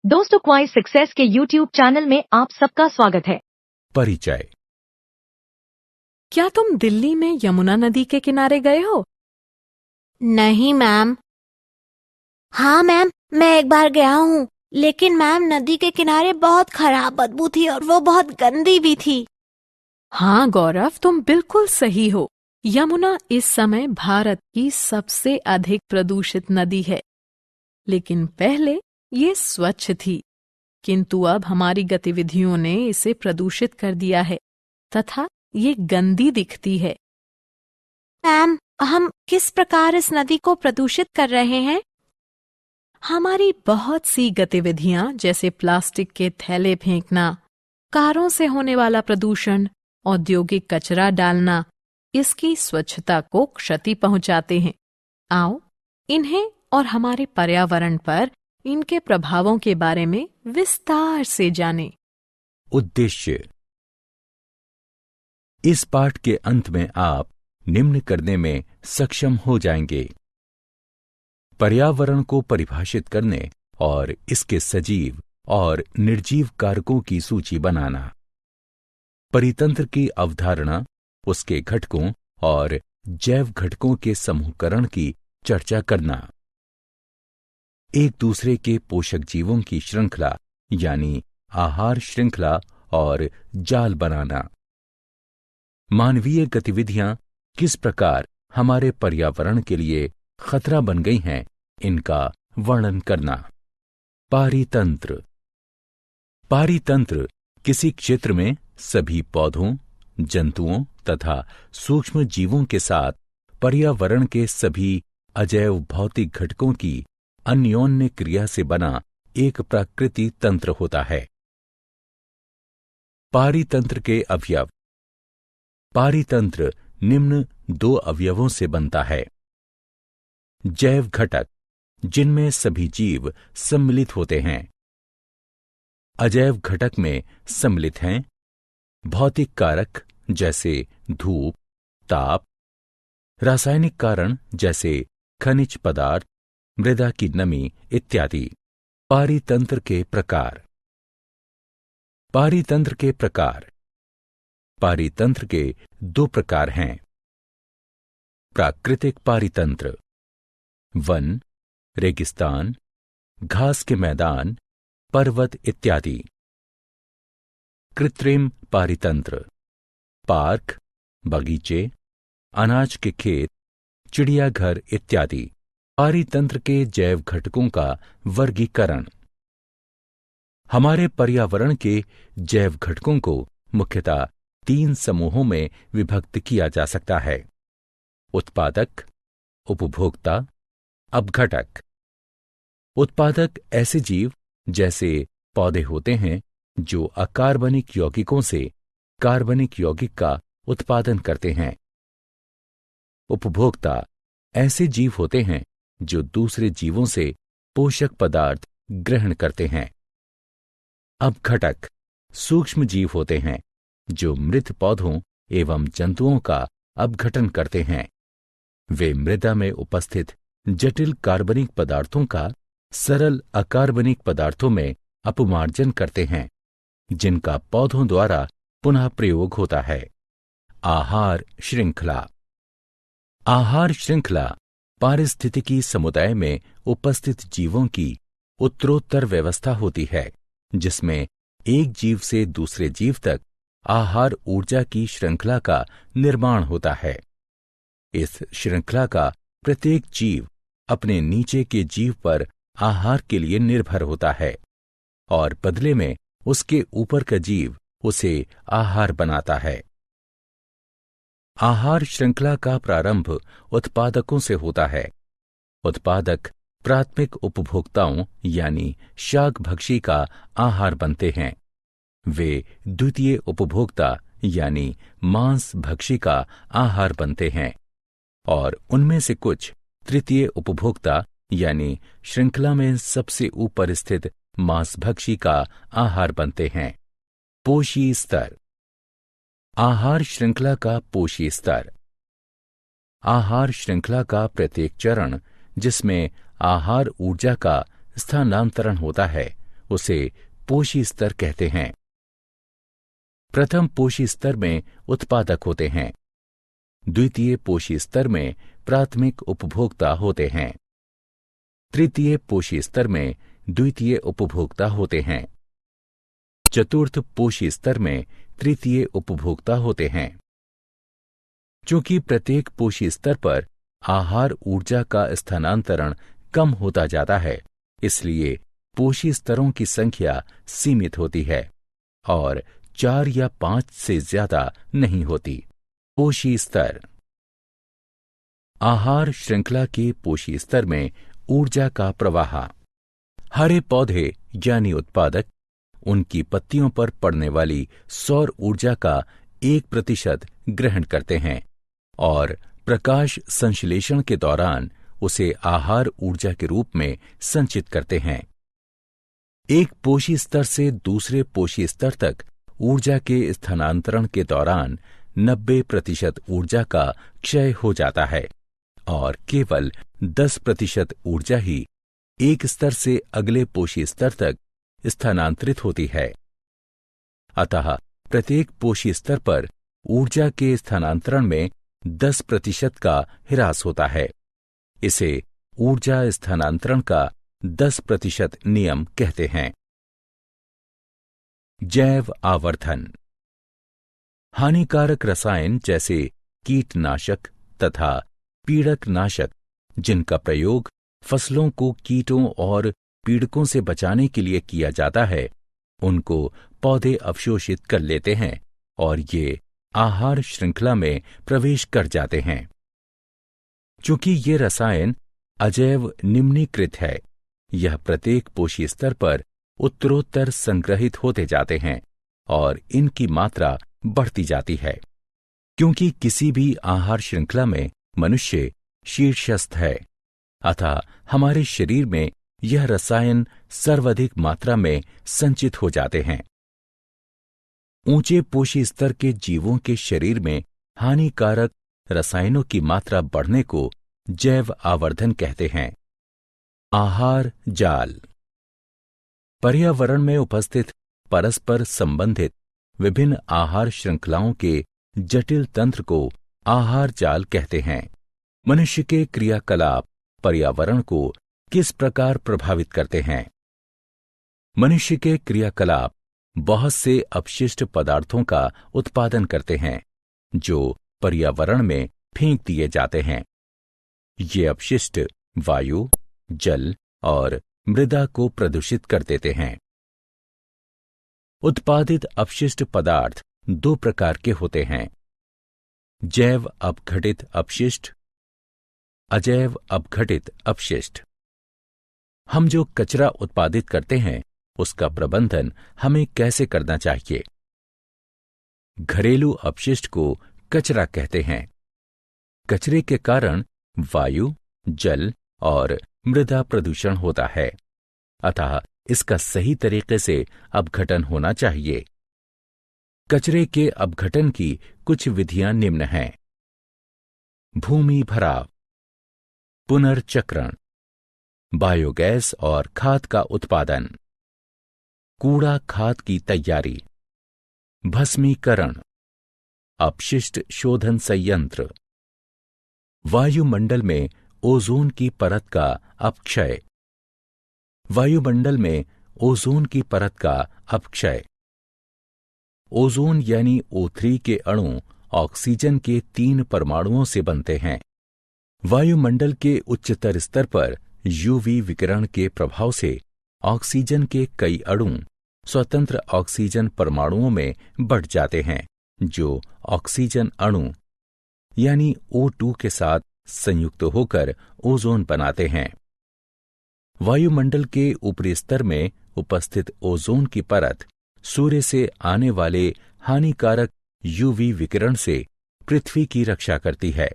दोस्तों, क्वाइस सक्सेस के YouTube channel में आप सबका स्वागत है। परिचय। क्या तुम दिल्ली में यमुना नदी के किनारे गए हो? नहीं मैम। हाँ मैम, मैं एक बार गया हूँ, लेकिन मैम नदी के किनारे बहुत खराब बदबू थी और वो बहुत गंदी भी थी। हाँ गौरव, तुम बिल्कुल सही हो। यमुना इस समय भारत की सबसे अधिक प्रदूषित नदी है, लेकिन पहले ये स्वच्छ थी, किंतु अब हमारी गतिविधियों ने इसे प्रदूषित कर दिया है तथा ये गंदी दिखती है। मैम, हम किस प्रकार इस नदी को प्रदूषित कर रहे हैं? हमारी बहुत सी गतिविधियां जैसे प्लास्टिक के थैले फेंकना, कारों से होने वाला प्रदूषण, औद्योगिक कचरा डालना, इसकी स्वच्छता को क्षति पहुंचाते हैं। आओ, इन्हें और हमारे पर्यावरण पर इनके प्रभावों के बारे में विस्तार से जानें। उद्देश्य। इस पाठ के अंत में आप निम्न करने में सक्षम हो जाएंगे: पर्यावरण को परिभाषित करने और इसके सजीव और निर्जीव कारकों की सूची बनाना, परितंत्र की अवधारणा, उसके घटकों और जैव घटकों के समूहकरण की चर्चा करना, एक दूसरे के पोषक जीवों की श्रृंखला यानी आहार श्रृंखला और जाल बनाना, मानवीय गतिविधियां किस प्रकार हमारे पर्यावरण के लिए खतरा बन गई हैं, इनका वर्णन करना। पारितंत्र। पारितंत्र किसी क्षेत्र में सभी पौधों, जंतुओं तथा सूक्ष्म जीवों के साथ पर्यावरण के सभी अजैव भौतिक घटकों की अन्योन्य क्रिया से बना एक प्राकृतिक तंत्र होता है। पारितंत्र के अवयव। पारितंत्र निम्न दो अवयवों से बनता है: जैव घटक, जिनमें सभी जीव सम्मिलित होते हैं। अजैव घटक में सम्मिलित हैं भौतिक कारक जैसे धूप, ताप, रासायनिक कारण जैसे खनिज पदार्थ, मृदा की नमी इत्यादि। पारितंत्र के प्रकार। पारितंत्र के प्रकार। पारितंत्र के दो प्रकार हैं: प्राकृतिक पारितंत्र, वन, रेगिस्तान, घास के मैदान, पर्वत इत्यादि। कृत्रिम पारितंत्र, पार्क, बगीचे, अनाज के खेत, चिड़ियाघर इत्यादि। पारितंत्र के जैव घटकों का वर्गीकरण। हमारे पर्यावरण के जैव घटकों को मुख्यतः तीन समूहों में विभक्त किया जा सकता है: उत्पादक, उपभोक्ता, अपघटक। उत्पादक ऐसे जीव जैसे पौधे होते हैं जो अकार्बनिक यौगिकों से कार्बनिक यौगिक का उत्पादन करते हैं। उपभोक्ता ऐसे जीव होते हैं जो दूसरे जीवों से पोषक पदार्थ ग्रहण करते हैं। अपघटक सूक्ष्म जीव होते हैं जो मृत पौधों एवं जंतुओं का अपघटन करते हैं। वे मृदा में उपस्थित जटिल कार्बनिक पदार्थों का सरल अकार्बनिक पदार्थों में अपमार्जन करते हैं, जिनका पौधों द्वारा पुनः प्रयोग होता है। आहार श्रृंखला। आहार श्रृंखला पारिस्थितिकी समुदाय में उपस्थित जीवों की उत्तरोत्तर व्यवस्था होती है, जिसमें एक जीव से दूसरे जीव तक आहार ऊर्जा की श्रृंखला का निर्माण होता है। इस श्रृंखला का प्रत्येक जीव अपने नीचे के जीव पर आहार के लिए निर्भर होता है और बदले में उसके ऊपर का जीव उसे आहार बनाता है। आहार श्रृंखला का प्रारंभ उत्पादकों से होता है। उत्पादक प्राथमिक उपभोक्ताओं यानी शाकभक्षी का आहार बनते हैं। वे द्वितीय उपभोक्ता यानी मांसभक्षी का आहार बनते हैं और उनमें से कुछ तृतीय उपभोक्ता यानी श्रृंखला में सबसे ऊपर स्थित मांसभक्षी का आहार बनते हैं। पोषी स्तर। आहार श्रृंखला का पोषी स्तर। आहार श्रृंखला का प्रत्येक चरण जिसमें आहार ऊर्जा का स्थानांतरण होता है, उसे पोषी स्तर कहते हैं। प्रथम पोषी स्तर में उत्पादक होते हैं। द्वितीय पोषी स्तर में प्राथमिक उपभोक्ता होते हैं। तृतीय पोषी स्तर में द्वितीय उपभोक्ता होते हैं। चतुर्थ पोषी स्तर में तृतीय उपभोक्ता होते हैं। चूंकि प्रत्येक पोषी स्तर पर आहार ऊर्जा का स्थानांतरण कम होता जाता है, इसलिए पोषी स्तरों की संख्या सीमित होती है और 4 या 5 से ज्यादा नहीं होती। पोषी स्तर। आहार श्रृंखला के पोषी स्तर में ऊर्जा का प्रवाह। हरे पौधे यानी उत्पादक उनकी पत्तियों पर पड़ने वाली सौर ऊर्जा का 1% ग्रहण करते हैं और प्रकाश संश्लेषण के दौरान उसे आहार ऊर्जा के रूप में संचित करते हैं। एक पोषी स्तर से दूसरे पोषी स्तर तक ऊर्जा के स्थानांतरण के दौरान 90% ऊर्जा का क्षय हो जाता है और केवल 10% ऊर्जा ही एक स्तर से अगले पोषी स्तर तक स्थानांतरित होती है। अतः प्रत्येक पोषी स्तर पर ऊर्जा के स्थानांतरण में 10% का ह्रास होता है। इसे ऊर्जा स्थानांतरण का 10% नियम कहते हैं। जैव आवर्धन। हानिकारक रसायन जैसे कीटनाशक तथा पीड़कनाशक जिनका प्रयोग फसलों को कीटों और पीड़कों से बचाने के लिए किया जाता है, उनको पौधे अवशोषित कर लेते हैं और ये आहार श्रृंखला में प्रवेश कर जाते हैं। चूंकि ये रसायन अजैव निम्नीकृत है, यह प्रत्येक पोषी स्तर पर उत्तरोत्तर संग्रहित होते जाते हैं और इनकी मात्रा बढ़ती जाती है। क्योंकि किसी भी आहार श्रृंखला में मनुष्य शीर्षस्थ है, अतः हमारे शरीर में यह रसायन सर्वाधिक मात्रा में संचित हो जाते हैं। ऊंचे पोषी स्तर के जीवों के शरीर में हानिकारक रसायनों की मात्रा बढ़ने को जैव आवर्धन कहते हैं। आहार जाल। पर्यावरण में उपस्थित परस्पर संबंधित विभिन्न आहार श्रृंखलाओं के जटिल तंत्र को आहार जाल कहते हैं। मनुष्य के क्रियाकलाप पर्यावरण को किस प्रकार प्रभावित करते हैं? मनुष्य के क्रियाकलाप बहुत से अपशिष्ट पदार्थों का उत्पादन करते हैं जो पर्यावरण में फेंक दिए जाते हैं। ये अपशिष्ट वायु, जल और मृदा को प्रदूषित कर देते हैं। उत्पादित अपशिष्ट पदार्थ 2 प्रकार के होते हैं: जैव अपघटित अपशिष्ट, अजैव अपघटित अपशिष्ट। हम जो कचरा उत्पादित करते हैं उसका प्रबंधन हमें कैसे करना चाहिए? घरेलू अपशिष्ट को कचरा कहते हैं। कचरे के कारण वायु, जल और मृदा प्रदूषण होता है, अतः इसका सही तरीके से अपघटन होना चाहिए। कचरे के अपघटन की कुछ विधियां निम्न हैं: भूमि भराव, पुनर्चक्रण, बायोगैस और खाद का उत्पादन, कूड़ा खाद की तैयारी, भस्मीकरण, अपशिष्ट शोधन संयंत्र, वायुमंडल में ओजोन की परत का अपक्षय, वायुमंडल में ओजोन की परत का अपक्षय। ओजोन यानी O3 के अणु ऑक्सीजन के 3 परमाणुओं से बनते हैं। वायुमंडल के उच्चतर स्तर पर यूवी विकिरण के प्रभाव से ऑक्सीजन के कई अणु स्वतंत्र ऑक्सीजन परमाणुओं में बढ़ जाते हैं, जो ऑक्सीजन अणु यानी O2 के साथ संयुक्त होकर ओजोन बनाते हैं। वायुमंडल के ऊपरी स्तर में उपस्थित ओजोन की परत सूर्य से आने वाले हानिकारक यूवी विकिरण से पृथ्वी की रक्षा करती है।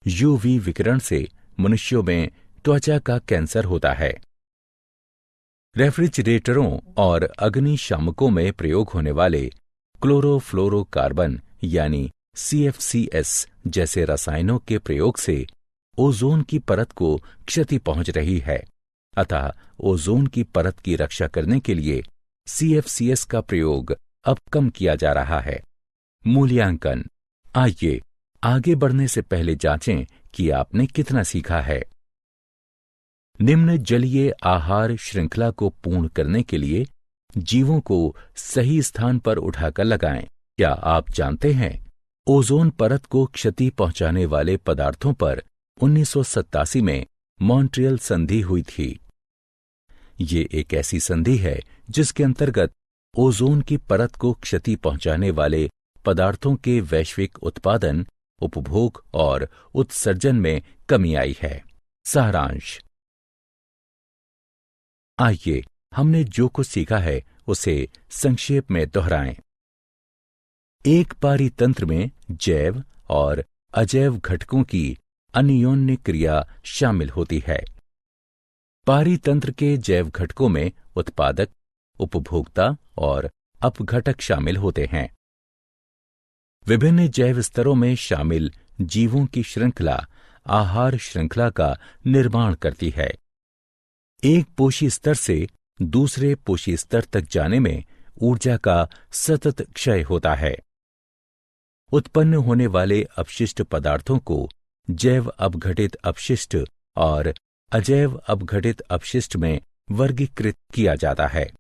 यूवी विकिरण से मनुष्यों में त्वचा का कैंसर होता है। रेफ्रिजरेटरों और अग्निशामकों में प्रयोग होने वाले क्लोरोफ्लोरोकार्बन यानी CFCS जैसे रसायनों के प्रयोग से ओजोन की परत को क्षति पहुंच रही है, अतः ओजोन की परत की रक्षा करने के लिए CFCS का प्रयोग अब कम किया जा रहा है। मूल्यांकन। आइए आगे बढ़ने से पहले जांचें कि आपने कितना सीखा है। निम्न जलीय आहार श्रृंखला को पूर्ण करने के लिए जीवों को सही स्थान पर उठाकर लगाएं। क्या आप जानते हैं, ओजोन परत को क्षति पहुंचाने वाले पदार्थों पर 1987 में मॉन्ट्रियल संधि हुई थी। ये एक ऐसी संधि है जिसके अंतर्गत ओजोन की परत को क्षति पहुंचाने वाले पदार्थों के वैश्विक उत्पादन, उपभोग और उत्सर्जन में कमी आई है। सारांश। आइए हमने जो कुछ सीखा है उसे संक्षेप में दोहराएं। एक पारितंत्र में जैव और अजैव घटकों की अन्योन्य क्रिया शामिल होती है। पारितंत्र के जैव घटकों में उत्पादक, उपभोक्ता और अपघटक शामिल होते हैं। विभिन्न जैव स्तरों में शामिल जीवों की श्रृंखला आहार श्रृंखला का निर्माण करती है। एक पोषी स्तर से दूसरे पोषी स्तर तक जाने में ऊर्जा का सतत क्षय होता है। उत्पन्न होने वाले अपशिष्ट पदार्थों को जैव अपघटित अपशिष्ट और अजैव अपघटित अपशिष्ट में वर्गीकृत किया जाता है।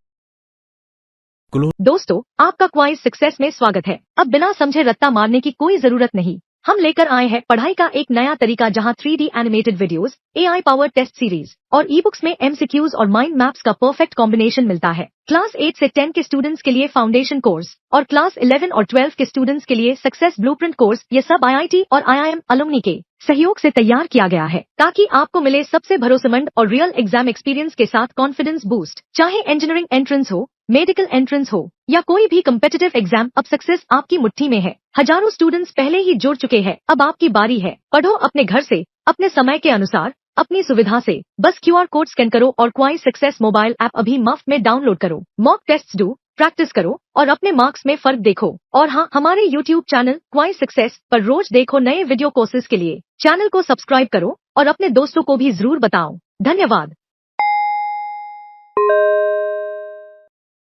दोस्तों, आपका क्वाइज सक्सेस में स्वागत है। अब बिना समझे रट्टा मारने की कोई जरूरत नहीं। हम लेकर आए हैं पढ़ाई का एक नया तरीका, जहां 3D animated videos, AI powered test series और ई-बुक्स में MCQs और माइंड मैप्स का परफेक्ट कॉम्बिनेशन मिलता है। क्लास 8 से 10 के स्टूडेंट्स के लिए फाउंडेशन कोर्स और क्लास 11 और 12 के स्टूडेंट्स के लिए सक्सेस ब्लूप्रिंट कोर्स, ये सब IIT और IIM अलुमनी के सहयोग से तैयार किया गया है, ताकि आपको मिले सबसे भरोसेमंद और रियल एग्जाम एक्सपीरियंस के साथ कॉन्फिडेंस बूस्ट। चाहे इंजीनियरिंग एंट्रेंस हो, मेडिकल एंट्रेंस हो या कोई भी कम्पिटिटिव एग्जाम, अब सक्सेस आपकी मुट्ठी में है। हजारों स्टूडेंट्स पहले ही जुड़ चुके हैं, अब आपकी बारी है। पढ़ो अपने घर से, अपने समय के अनुसार, अपनी सुविधा से। बस QR कोड स्कैन करो और क्वाइज सक्सेस मोबाइल ऐप अभी मुफ्त में डाउनलोड करो। मॉक टेस्ट्स दो, प्रैक्टिस करो और अपने मार्क्स में फर्क देखो। और हाँ, हमारे YouTube चैनल क्वाइज सक्सेस पर रोज देखो नए वीडियो कोर्सेज के लिए। चैनल को सब्सक्राइब करो और अपने दोस्तों को भी जरूर बताओ। धन्यवाद।